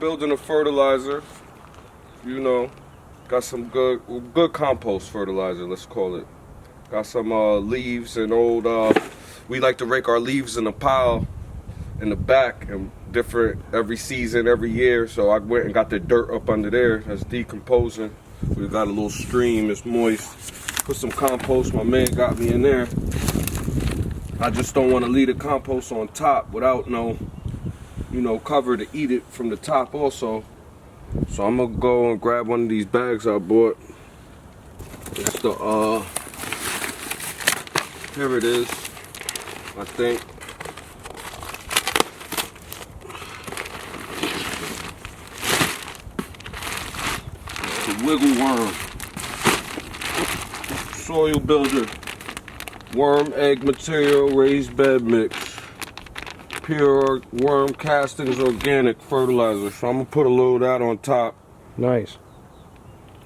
building a fertilizer. You know, got some good compost fertilizer, let's call it. Got some leaves and old, we like to rake our leaves in a pile in the back, and different every season, every year. So I went and got the dirt up under there that's decomposing. We got a little stream, it's moist. Put some compost, my man got me in there. I just don't want to leave the compost on top without no, you know, cover to eat it from the top also. So I'm gonna go and grab one of these bags I bought. It's the here it is, I think. The Wiggle Worm Soil Builder Worm Egg Material Raised Bed Mix Pure Worm Castings Organic Fertilizer. So I'm gonna put a little of that on top. Nice.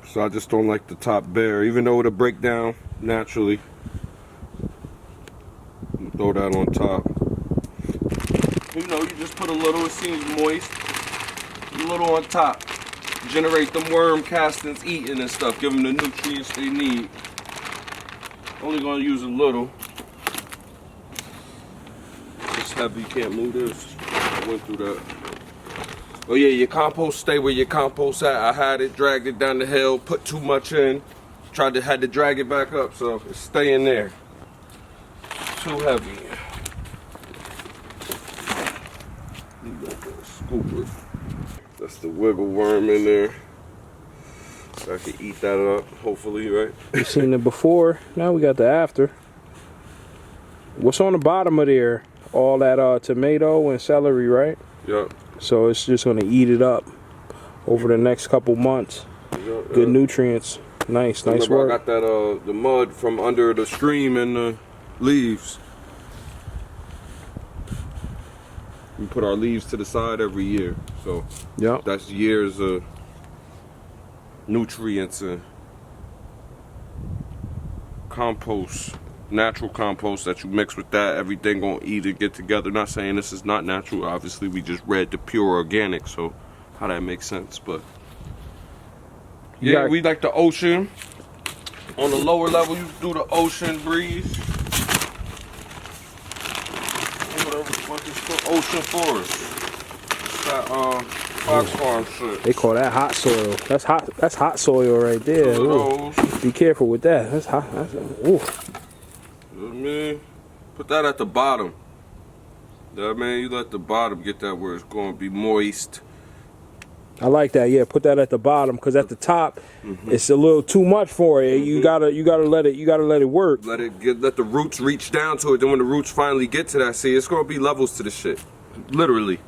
So I just don't like the top bare, even though it'll break down naturally. Throw that on top. You know, you just put a little, it seems moist. A little on top. Generate them worm castings eating and stuff. Give them the nutrients they need. Only gonna use a little. It's heavy, can't move this. I went through that. Oh yeah, your compost, stay where your compost at. I had it, dragged it down the hill, put too much in. Had to drag it back up, so it's staying there. Too heavy. You got to scoop it. That's the wiggle worm in there. So I can eat that up, hopefully, right? We've seen the before, now we got the after. What's on the bottom of there? All that tomato and celery, right? Yep. So it's just gonna eat it up over the next couple months. Yep, good nice. Nice work. I got that the mud from under the stream and the leaves. We put our leaves to the side every year, so yep. That's years of nutrients and compost, natural compost that you mix with that. Everything gonna eat and get together. Not saying this is not natural. Obviously, we just read the pure organic, so how that makes sense. But yeah, we like the ocean. On the lower level, you do the ocean breeze. What is the ocean forest? It's that Fox Farm shit. They call that hot soil. That's hot soil right there. Be careful with that. That's hot. Ooh. You know what I mean? Put that at the bottom. You know what I mean? You let the bottom get that where it's going to be moist. I like that. Yeah, put that at the bottom, because at the top, it's a little too much for it. You gotta let it work. Let the roots reach down to it. Then when the roots finally get to that, see, it's gonna be levels to the shit, literally.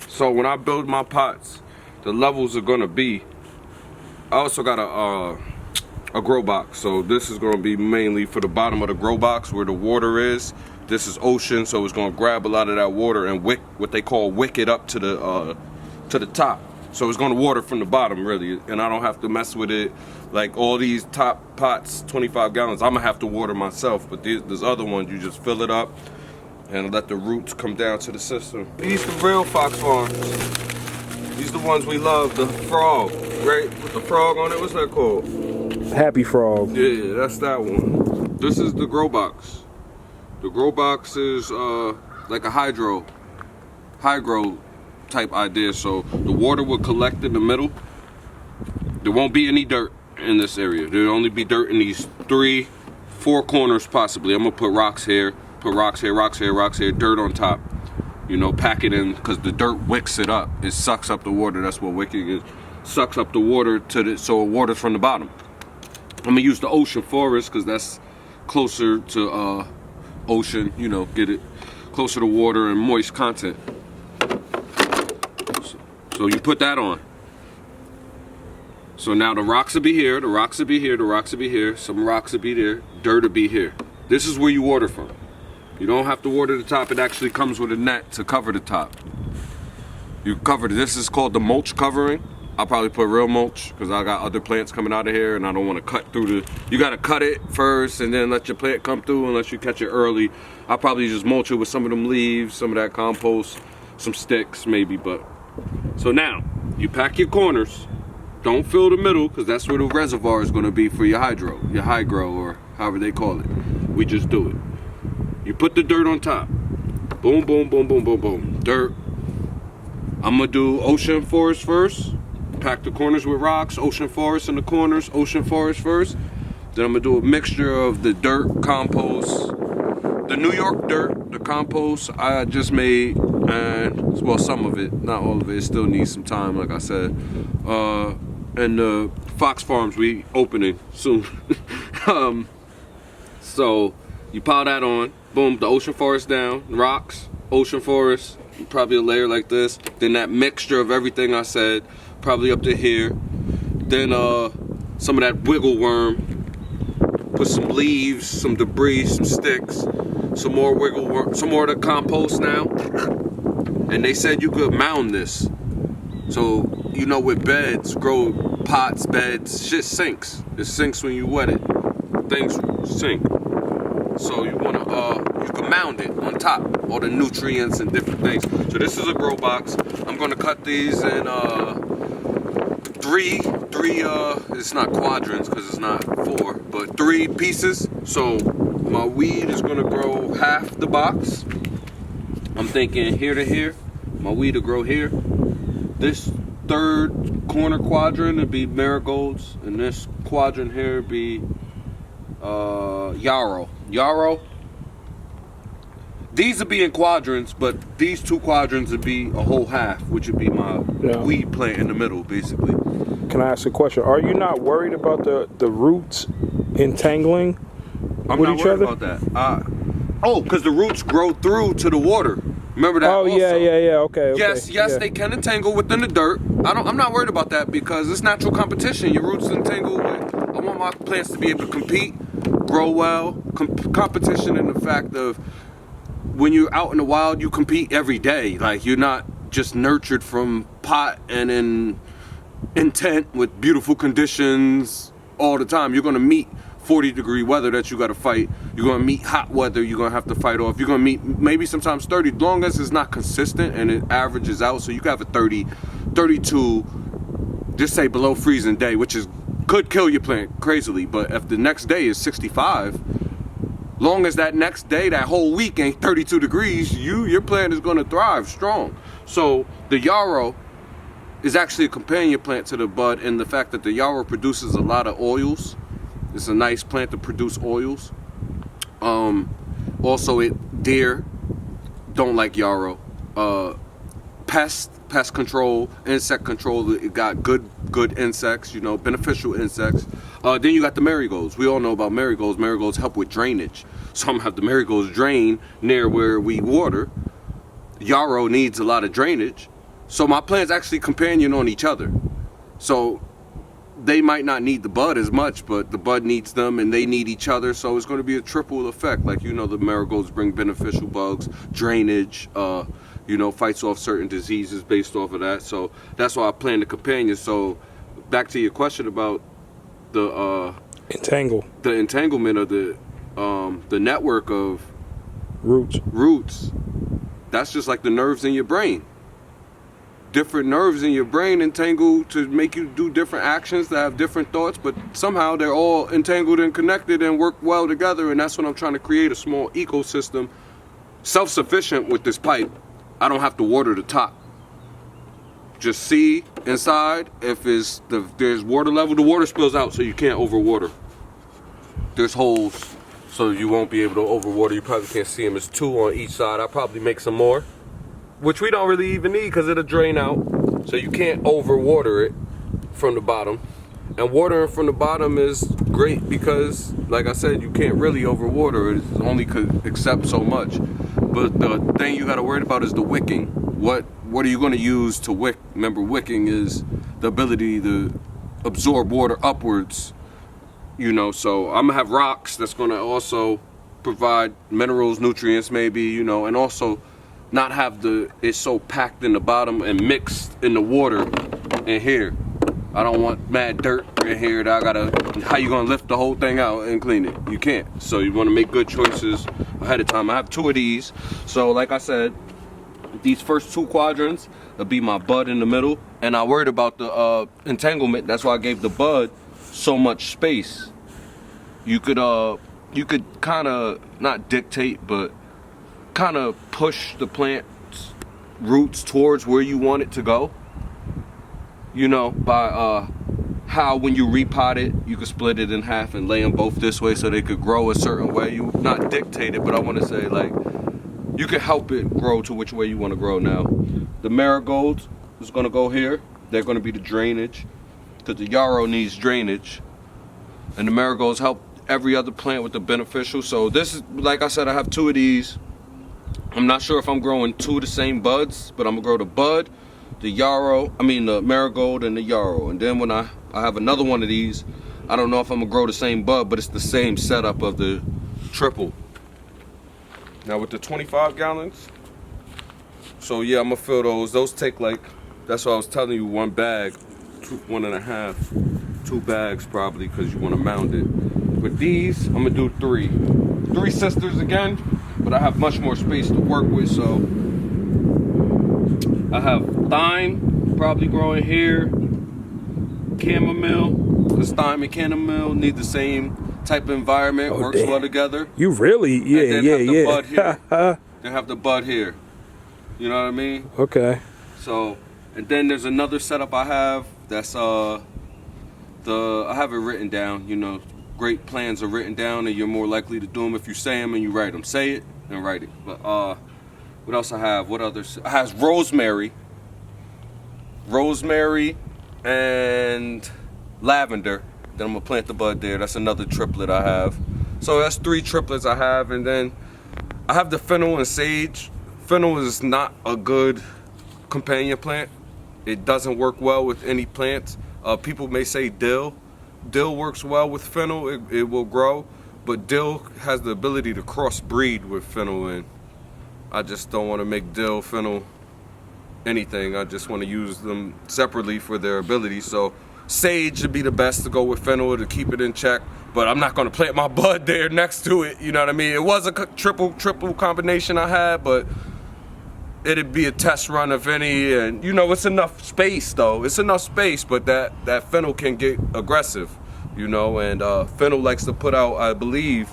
So when I build my pots, the levels are gonna be. I also got a grow box, so this is gonna be mainly for the bottom of the grow box where the water is. This is ocean, so it's gonna grab a lot of that water and what they call wick it up to the top. So it's gonna water from the bottom, really, and I don't have to mess with it. Like all these top pots, 25 gallons, I'm gonna have to water myself, but there's other ones, you just fill it up and let the roots come down to the system. These the real Fox Farms. These the ones we love, the frog, right? With the frog on it, what's that called? Happy Frog. Yeah, that's that one. This is the grow box. The grow box is like a hydro type idea, so the water will collect in the middle. There won't be any dirt in this area. There'll only be dirt in these 3-4 corners possibly. I'm gonna put rocks here, rocks here, dirt on top. You know, pack it in, because the dirt wicks it up. It sucks up the water. That's what wicking is. Sucks up the water so it waters from the bottom. I'm gonna use the ocean forest because that's closer to ocean. You know, get it closer to water and moist content. So you put that on. So now the rocks will be here, the rocks will be here, the rocks will be here, some rocks will be there, dirt will be here. This is where you water from. You don't have to water the top, it actually comes with a net to cover the top. You cover it. This is called the mulch covering. I'll probably put real mulch because I got other plants coming out of here and I don't want to cut through the, you got to cut it first and then let your plant come through unless you catch it early. I'll probably just mulch it with some of them leaves, some of that compost, some sticks maybe, but So now, you pack your corners. Don't fill the middle, because that's where the reservoir is going to be for your hydro, or however they call it. We just do it. You put the dirt on top. Boom, boom, boom, boom, boom, boom. Dirt. I'm going to do ocean forest first. Pack the corners with rocks, ocean forest in the corners, ocean forest first. Then I'm going to do a mixture of the dirt, compost, the New York dirt, the compost I just made, and, well, some of it, not all of it. It still needs some time, like I said. And the Fox Farms we opening soon. So you pile that on, boom, the ocean forest down, rocks, ocean forest, probably a layer like this. Then that mixture of everything I said, probably up to here. Then some of that wiggle worm. Put some leaves, some debris, some sticks, some more wiggle worm, some more of the compost now. And they said you could mound this. So, you know, with beds, grow pots, beds, shit sinks. It sinks when you wet it. Things sink. So you wanna, you can mound it on top, all the nutrients and different things. So this is a grow box. I'm gonna cut these in three, it's not quadrants because it's not 4, but 3 pieces. So my weed is gonna grow half the box. I'm thinking here to here. My weed will grow here. This third corner quadrant would be marigolds, and this quadrant here would be yarrow. These would be in quadrants, but these 2 quadrants would be a whole half, which would be my weed plant in the middle, basically. Can I ask a question? Are you not worried about the roots entangling I'm with not each worried other? about that. Because the roots grow through to the water. Remember that? Oh, also. yeah. Okay. Yes, yeah. they can entangle within the dirt. I'm not worried about that because it's natural competition. Your roots entangle with. I want my plants to be able to compete, grow well. Competition in the fact of when you're out in the wild, you compete every day. Like you're not just nurtured from pot and in intent with beautiful conditions all the time. You're gonna meet 40-degree weather that you gotta fight. You're gonna meet hot weather you're gonna have to fight off. You're gonna meet maybe sometimes 30, as long as it's not consistent and it averages out. So you can have a 30, 32, just say below freezing day, which could kill your plant crazily. But if the next day is 65, long as that next day, that whole week ain't 32 degrees, your plant is gonna thrive strong. So the yarrow is actually a companion plant to the bud, and the fact that the yarrow produces a lot of oils. It's a nice plant to produce oils. Also, deer don't like yarrow. Pest control, insect control. It got good insects, beneficial insects. Then you got the marigolds. We all know about marigolds. Marigolds help with drainage. So I'm gonna have the marigolds drain near where we water. Yarrow needs a lot of drainage. So my plants actually companion on each other. So they might not need the bud as much, but the bud needs them and they need each other. So it's going to be a triple effect. Like, the marigolds bring beneficial bugs, drainage, fights off certain diseases based off of that. So that's why I plan the companion. So back to your question about the entanglement of the network of roots. That's just like the nerves in your brain. Different nerves in your brain entangle to make you do different actions that have different thoughts, but somehow they're all entangled and connected and work well together. And that's what I'm trying to create, a small ecosystem, self-sufficient with this pipe. I don't have to water the top. Just see inside if there's water level, the water spills out, so you can't overwater. There's holes, so you won't be able to overwater. You probably can't see them. There's 2 on each side. I'll probably make some more, which we don't really even need because it'll drain out. So you can't overwater it from the bottom. And watering from the bottom is great because, like I said, you can't really overwater it. It only could accept so much. But the thing you got to worry about is the wicking. What are you going to use to wick? Remember, wicking is the ability to absorb water upwards. So I'm going to have rocks that's going to also provide minerals, nutrients maybe, and also not have it's so packed in the bottom and mixed in the water in here. I don't want mad dirt in here that how you gonna lift the whole thing out and clean it? You can't. So you wanna make good choices ahead of time. I have 2 of these. So like I said, These first 2 quadrants will be my bud in the middle, and I worried about the entanglement. That's why I gave the bud so much space. You could kind of not dictate, but kind of push the plant's roots towards where you want it to go. You know, by how when you repot it, you could split it in half and lay them both this way so they could grow a certain way. You not dictate it, but I want to say like you can help it grow to which way you want to grow. Now, the marigolds is going to go here. They're going to be the drainage because the yarrow needs drainage, and the marigolds help every other plant with the beneficial. So this is, like I said, I have 2 of these. I'm not sure if I'm growing 2 of the same buds, but I'm gonna grow the bud, the marigold and the yarrow. And then when I have another one of these, I don't know if I'm gonna grow the same bud, but it's the same setup of the triple. Now with the 25 gallons, so yeah, I'm gonna fill those. Those take like, that's what I was telling you, 1 bag, 1.5, 2 bags probably, because you want to mound it. With these, I'm gonna do 3 sisters again, but I have much more space to work with. So I have thyme probably growing here, chamomile, because thyme and chamomile need the same type of environment, works well together. You really, yeah. Bud here. They have the bud here. You know what I mean? Okay. So, and then there's another setup I have. That's I have it written down. You know, great plans are written down, and you're more likely to do them if you say them and you write them. Say it and write it. But what else I have? What others? I have rosemary and lavender. Then I'm gonna plant the bud there. That's another triplet I have. So that's 3 triplets I have, and then I have the fennel and sage. Fennel is not a good companion plant. It doesn't work well with any plants. People may say dill. Dill works well with fennel. It will grow, but dill has the ability to crossbreed with fennel, and I just don't want to make dill, fennel, anything. I just want to use them separately for their ability. So sage would be the best to go with fennel to keep it in check, but I'm not going to plant my bud there next to it. You know what I mean? It was a triple combination I had, but it'd be a test run if any, and you know, it's enough space though. It's enough space, but that fennel can get aggressive, you know, and fennel likes to put out, I believe,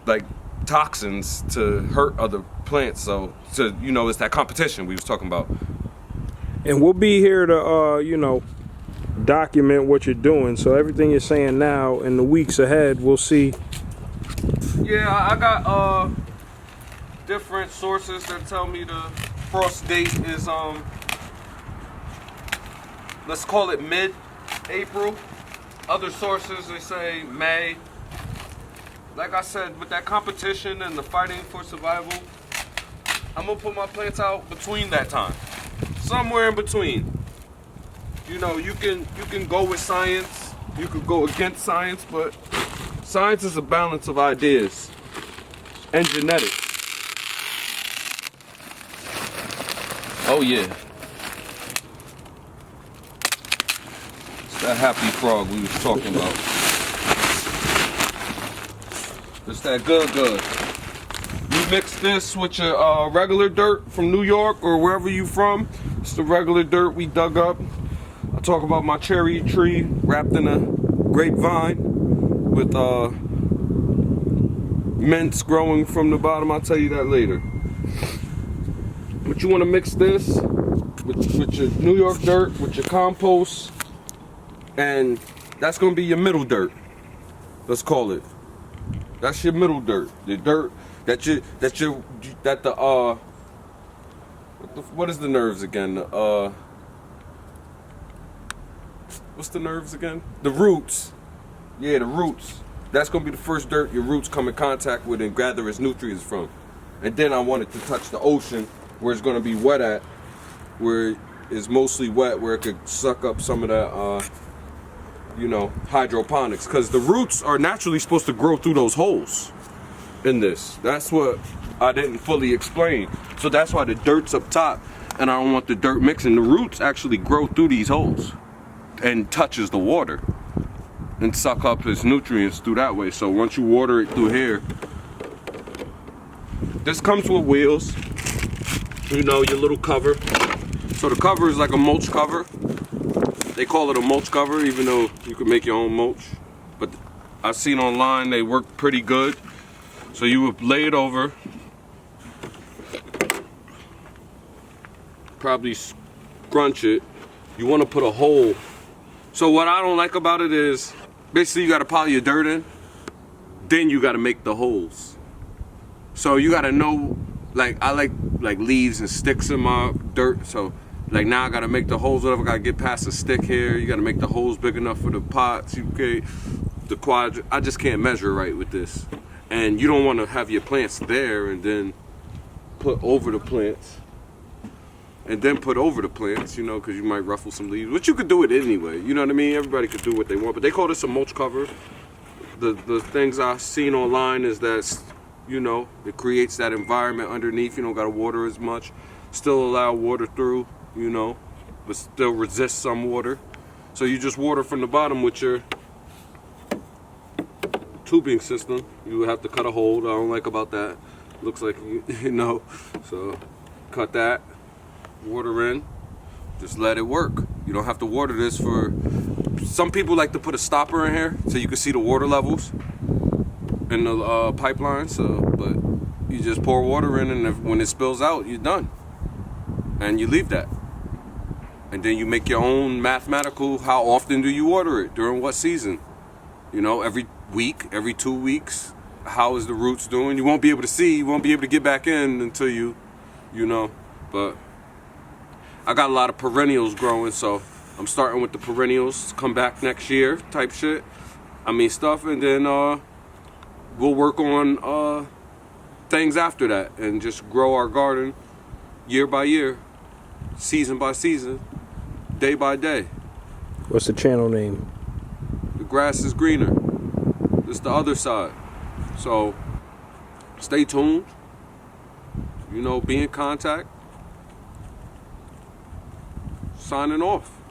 like toxins to hurt other plants. So you know, it's that competition we was talking about. And we'll be here to you know, document what you're doing. So everything you're saying now in the weeks ahead, we'll see. Yeah, I got different sources that tell me the frost date is let's call it mid-April. Other sources, they say May. Like I said, with that competition and the fighting for survival, I'm gonna put my plants out between that time, somewhere in between. You know, you can go with science, you could go against science, but science is a balance of ideas and genetics. Oh yeah. It's that happy frog we was talking about. It's that good. You mix this with your regular dirt from New York or wherever you from. It's the regular dirt we dug up. I talk about my cherry tree wrapped in a grapevine with mints growing from the bottom. I'll tell you that later. But you want to mix this with your New York dirt, with your compost, and that's going to be your middle dirt. Let's call it. That's your middle dirt. The dirt what is the nerves again? What's the nerves again? The roots. Yeah, the roots. That's going to be the first dirt your roots come in contact with and gather its nutrients from. And then I want it to touch the ocean, where it's going to be wet at, where it's mostly wet, where it could suck up some of that, you know, hydroponics. Because the roots are naturally supposed to grow through those holes in this. That's what I didn't fully explain. So that's why the dirt's up top, and I don't want the dirt mixing. The roots actually grow through these holes and touches the water and suck up its nutrients through that way. So once you water it through here, this comes with wheels. you know, your little cover. So the cover is like a mulch cover. They call it a mulch cover, even though you can make your own mulch. But I've seen online they work pretty good. So you would lay it over, probably scrunch it. You want to put a hole. So what I don't like about it is, basically you got to pile your dirt in, then you got to make the holes. So you got to know, like I like leaves and sticks in my dirt. So like now I got to make the holes, whatever, got to get past the stick here. You got to make the holes big enough for the pots. The quadrant, I just can't measure right with this. And you don't want to have your plants there and then put over the plants. And then put over the plants, you know, because you might ruffle some leaves. Which you could do it anyway, you know what I mean? Everybody could do what they want. But they call this a mulch cover. The things I've seen online is that, you know, it creates that environment underneath. You don't got to water as much. Still allow water through, you know, but still resist some water. So you just water from the bottom with your tubing system. You have to cut a hole. I don't like about that. Looks like, you know, so cut that, water in, just let it work. You don't have to water this for, some people like to put a stopper in here so you can see the water levels in the pipeline. So, but you just pour water in, and when it spills out, you're done. And you leave that. And then you make your own mathematical, how often do you water it, during what season? You know, every week, every 2 weeks, how is the roots doing? You won't be able to see, you won't be able to get back in until you know. But I got a lot of perennials growing, so I'm starting with the perennials, come back next year type shit. I mean stuff, and then we'll work on things after that and just grow our garden year by year, season by season, day by day. What's the channel name? The grass is greener. It's the other side. So stay tuned. You know, be in contact. Signing off.